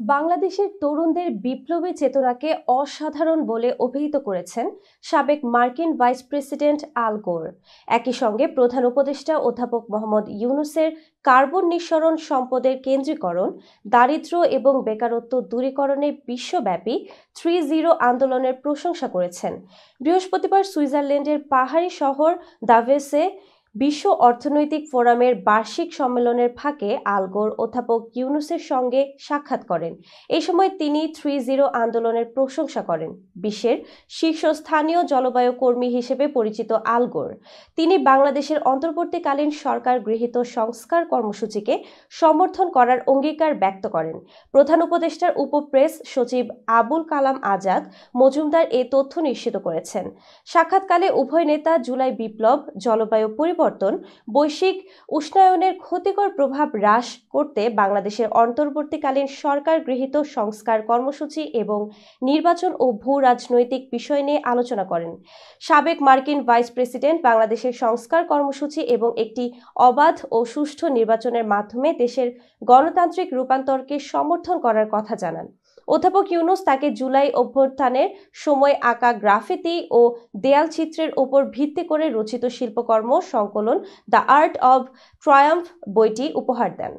বাংলাদেশের তরুণদের বিপ্লবী চেতনাকে অসাধারণ বলে অভিহিত করেছেন সাবেক মার্কিন ভাইস প্রেসিডেন্ট আল গোর। একই সঙ্গে প্রধান উপদেষ্টা অধ্যাপক মোহাম্মদ ইউনূসের কার্বন নিঃসরণ সম্পদের কেন্দ্রীকরণ, দারিদ্র্য এবং বেকারত্ব দূরীকরণে বিশ্বব্যাপী 3-0 আন্দোলনের প্রশংসা করেছেন। বৃহস্পতিবার সুইজারল্যান্ডের পাহাড়ি শহর দাভোসে বিশ্ব অর্থনৈতিক ফোরামের বার্ষিক সম্মেলনের ফাঁকে আল গোর অধ্যাপক ইউনূসের সঙ্গে সাক্ষাৎ করেন। এই সময় তিনি 3-0 আন্দোলনের প্রশংসা করেন। বিশ্বের শীর্ষস্থানীয় জলবায়ু কর্মী হিসেবে পরিচিত আল গোর তিনি বাংলাদেশের অন্তর্বর্তীকালীন সরকার গৃহীত সংস্কার কর্মসূচিকে সমর্থন করার অঙ্গীকার ব্যক্ত করেন। প্রধান উপদেষ্টার উপপ্রেস সচিব আবুল কালাম আজাদ মজুমদার এ তথ্য নিশ্চিত করেছেন। সাক্ষাৎকালে উভয় নেতা জুলাই বিপ্লব, জলবায়ু পরিবর্তন, বৈশ্বিক উষ্ণায়নের ক্ষতিকর প্রভাব হ্রাস করতে বাংলাদেশের অন্তর্বর্তীকালীন সরকার গৃহীত সংস্কার কর্মসূচি এবং নির্বাচন ও ভূ রাজনৈতিক বিষয় নিয়ে আলোচনা করেন। সাবেক মার্কিন ভাইস প্রেসিডেন্ট বাংলাদেশের সংস্কার কর্মসূচি এবং একটি অবাধ ও সুষ্ঠু নির্বাচনের মাধ্যমে দেশের গণতান্ত্রিক রূপান্তরকে সমর্থন করার কথা জানান। অধ্যাপক ইউনূস তাকে জুলাই অভ্যুত্থানের সময় আঁকা গ্রাফিতি ও দেয়াল চিত্রের উপর ভিত্তি করে রচিত শিল্পকর্ম সংকলন দ্য আর্ট অব ট্রায়াম্ফ বইটি উপহার দেন।